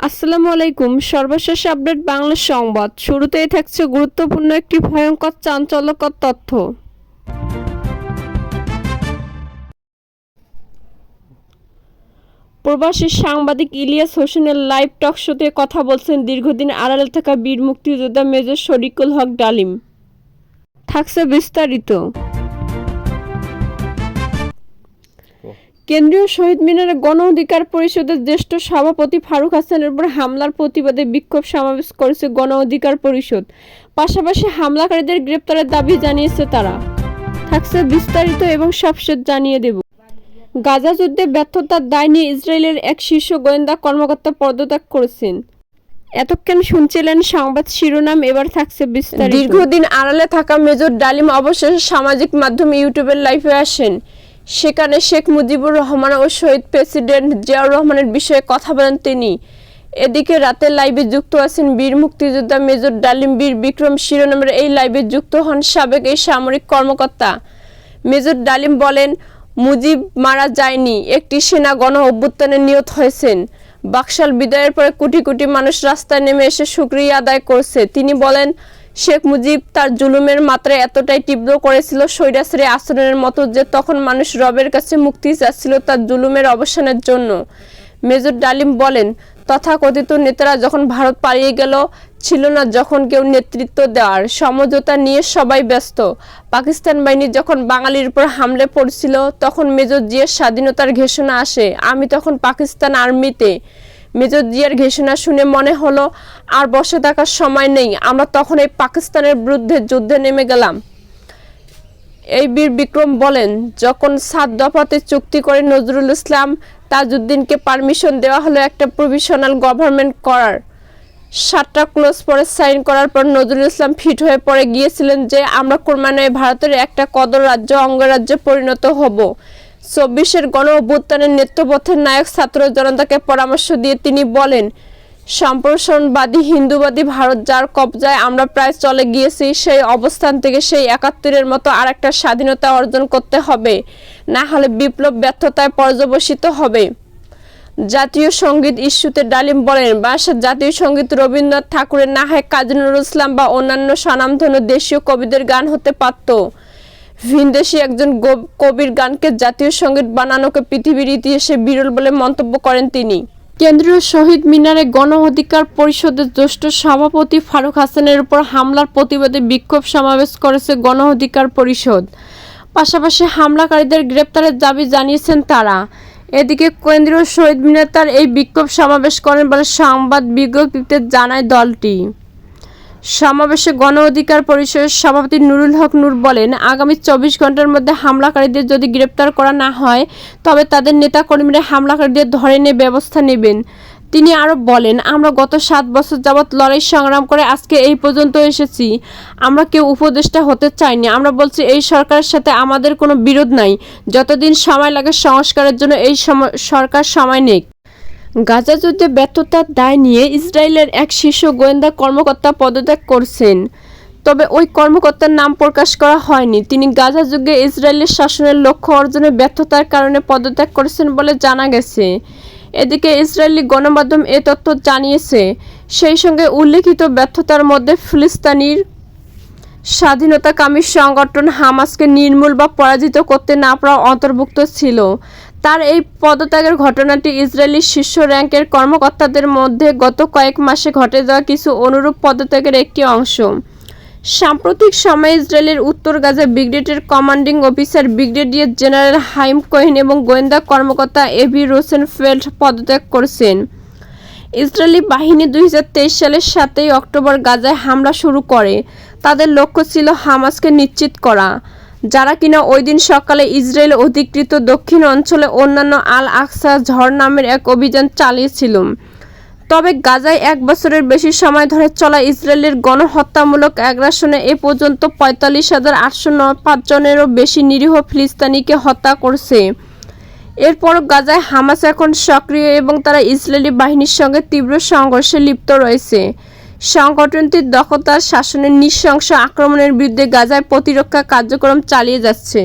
আসসালামু আলাইকুম। সর্বশেষ আপডেট বাংলা সংবাদ। শুরুতেই থাকছে গুরুত্বপূর্ণ একটি ভয়ঙ্কর চাঞ্চল্যকর তথ্য। প্রবাসী সাংবাদিক ইলিয়াস হোসেনের লাইভ টক শোতে কথা বলছেন দীর্ঘদিন আড়ালে থাকা বীর মুক্তিযোদ্ধা মেজর শরীকুল হক ডালিম। থাকছে বিস্তারিত। কেন্দ্রীয় শহীদ মিনারে গণ অধিকার পরিষদের জ্যেষ্ঠ সভাপতি ফারুক হাসানের উপর হামলার প্রতিবাদে বিক্ষোভ সমাবেশ করেছে গণ অধিকার পরিষদ। পাশাপাশি হামলাকারীদের গ্রেপ্তারের দাবি জানিয়েছে তারা। থাকছে বিস্তারিত এবং সবশেষ জানিয়ে দেব। গাজা যুদ্ধে ব্যর্থতার দায় নিয়ে ইসরায়েলের এক শীর্ষ গোয়েন্দা কর্মকর্তা পদত্যাগ করেছেন। এতক্ষণ শুনছিলেন সংবাদ শিরোনাম, এবার থাকছে বিস্তারিত। দীর্ঘদিন আড়ালে থাকা মেজর ডালিম অবশেষে সামাজিক মাধ্যম ইউটিউবের লাইভে আসেন। সেখানে শেখ মুজিবুর রহমান ও শহীদ প্রেসিডেন্ট জিয়াউর রহমানের বিষয়ে কথা বলেন তিনি। এদিকে রাতের লাইভে যুক্ত আছেন বীর মুক্তিযোদ্ধা মেজর ডালিম বীর বিক্রম শিরোনামের এই লাইভে যুক্ত হন সাবেক এই সামরিক কর্মকর্তা। মেজর ডালিম বলেন, মুজিব মারা যায়নি, একটি সেনা গণ অভ্যুত্থানে নিহত হয়েছেন। বাকশাল বিদায়ের পরে কোটি কোটি মানুষ রাস্তায় নেমে এসে শুকরিয়া আদায় করছে। তিনি বলেন, শেখ মুজিব তার জুলুমের মাত্রা এতটাই তীব্র করেছিল স্বৈরাচারী আচরণের মতো যে তখন মানুষ রবের কাছে মুক্তি চাচ্ছিল তার জুলুমের অবসানের জন্য। মেজর ডালিম বলেন, তথাকথিত নেতারা যখন ভারত পালিয়ে গেল, ছিল না যখন কেউ নেতৃত্ব দেওয়ার, সমঝোতা নিয়ে সবাই ব্যস্ত। পাকিস্তান বাহিনী যখন বাঙালির উপর হামলে পড়ছিল তখন মেজর জিয়ার স্বাধীনতার ঘোষণা আসে। আমি তখন পাকিস্তান আর্মিতে। মেজর জিয়ার ঘোষণা শুনে মনে হলো আর বসে থাকার সময় নেই, আমরা তখন এই পাকিস্তানের বিরুদ্ধে যুদ্ধে নেমে গেলাম। এই বীর বিক্রম বলেন, যখন 7 দফাতে চুক্তি করে নজরুল ইসলাম তাজউদ্দিনকে পারমিশন দেওয়া হলো একটা প্রভিশনাল গভর্নমেন্ট করার, 7টা ক্লোজ পরে সাইন করার পর নজরুল ইসলাম ফিট হয়ে পড়ে গিয়েছিলেন যে আমরা ক্রমান্বয়ে ভারতের একটা কদর রাজ্য অঙ্গরাজ্যে পরিণত হব। 24-এর গণ অভ্যুত্থানের নেতৃত্বপথের নায়ক ছাত্র জনতাকে পরামর্শ দিয়ে তিনি বলেন, সম্প্রসারণবাদী হিন্দুবাদী ভারত যার কবজায় আমরা প্রায় চলে গিয়েছি, সেই অবস্থান থেকে সেই 71-এর মতো আর একটা স্বাধীনতা অর্জন করতে হবে, না হলে বিপ্লব ব্যর্থতায় পর্যবসিত হবে। জাতীয় সঙ্গীত ইস্যুতে ডালিম বলেন, বাংলাদেশের জাতীয় সঙ্গীত রবীন্দ্রনাথ ঠাকুরের, না হয় কাজী নজরুল ইসলাম বা অন্যান্য স্বনামধন্য দেশীয় কবিদের গান হতে পারত। ভিনদেশি একজন কবির গানকে জাতীয় সঙ্গীত বানানোকে পৃথিবীর ইতিহাসে বিরল বলে মন্তব্য করেন তিনি। কেন্দ্রীয় শহীদ মিনারে গণ অধিকার পরিষদের জ্যেষ্ঠ সভাপতি ফারুক হাসানের উপর হামলার প্রতিবাদে বিক্ষোভ সমাবেশ করেছে গণ অধিকার পরিষদ। পাশাপাশি হামলাকারীদের গ্রেপ্তারের দাবি জানিয়েছেন তারা। এদিকে কেন্দ্রীয় শহীদ মিনারে তার এই বিক্ষোভ সমাবেশ করেন বলে সংবাদ বিজ্ঞপ্তিতে জানায় দলটি। সমাবেশে গণ অধিকার পরিষদের সভাপতি নুরুল হক নূর বলেন, আগামী 24 ঘন্টার মধ্যে হামলাকারীদের যদি গ্রেপ্তার করা না হয় তবে তাদের নেতাকর্মীরা হামলাকারীদের ধরে নিয়ে ব্যবস্থা নেবেন। তিনি আরও বলেন, আমরা গত 7 বছর যাবৎ লড়াই সংগ্রাম করে আজকে এই পর্যন্ত এসেছি। আমরা কেউ উপদেষ্টা হতে চাইনি। আমরা বলছি এই সরকারের সাথে আমাদের কোনো বিরোধ নাই, যতদিন সময় লাগে সংস্কারের জন্য এই সরকার সময় নেই। গাজা যুদ্ধে ব্যর্থতার দায় নিয়ে ইসরায়েলের এক শীর্ষ গোয়েন্দা কর্মকর্তা পদত্যাগ করছেন। তবে ওই কর্মকর্তার নাম প্রকাশ করা হয়নি। তিনি গাজা যুদ্ধে ইসরায়েলের শাসনের লক্ষ্য অর্জনে ব্যর্থতার কারণে পদত্যাগ করেছেন বলে জানা গেছে। এদিকে ইসরায়েলি গণমাধ্যম এ তথ্য জানিয়েছে। সেই সঙ্গে উল্লেখিত ব্যর্থতার মধ্যে ফিলিস্তিনির স্বাধীনতাকামী সংগঠন হামাসকে নির্মূল বা পরাজিত করতে না পারা অন্তর্ভুক্ত ছিল। তার এই পদত্যাগের ঘটনাটি ইসরায়েলি শীর্ষ র্যাঙ্কের কর্মকর্তাদের মধ্যে গত কয়েক মাসে ঘটে যাওয়া কিছু অনুরূপ পদত্যাগের একটি অংশ। সাম্প্রতিক সময়ে ইসরায়েলের উত্তর গাজা ব্রিগেডের commanding officer brigadier general হাইম Cohen এবং গোয়েন্দা কর্মকর্তা এভি রোসেনফেল্ড পদত্যাগ করেছেন। ইসরায়েলি বাহিনী 2023 সালের 7 অক্টোবর গাজায় হামলা শুরু করে। তাদের লক্ষ্য ছিল হামাসকে নিশ্চিত করা, যারা কিনা ওই দিন সকালে ইসরায়েল অধিকৃত দক্ষিণ অঞ্চলে অন্যান্য আল আকসা ঝড় নামের এক অভিযান চালিয়েছিল। তবে গাজায় 1 বছরের বেশি সময় ধরে চলা ইসরায়েলের গণহত্যামূলক আগ্রাসনে এ পর্যন্ত 45,805 জনেরও বেশি নিরীহ ফিলিস্তিনিকে হত্যা করছে। এরপরও গাজায় হামাস এখন সক্রিয় এবং তারা ইসরায়েলি বাহিনীর সঙ্গে তীব্র সংঘর্ষে লিপ্ত রয়েছে। সংগঠনটির দখলদার শাসনের নৃশংস আক্রমণের বিরুদ্ধে গাজায় প্রতিরক্ষা কার্যক্রম চালিয়ে যাচ্ছে।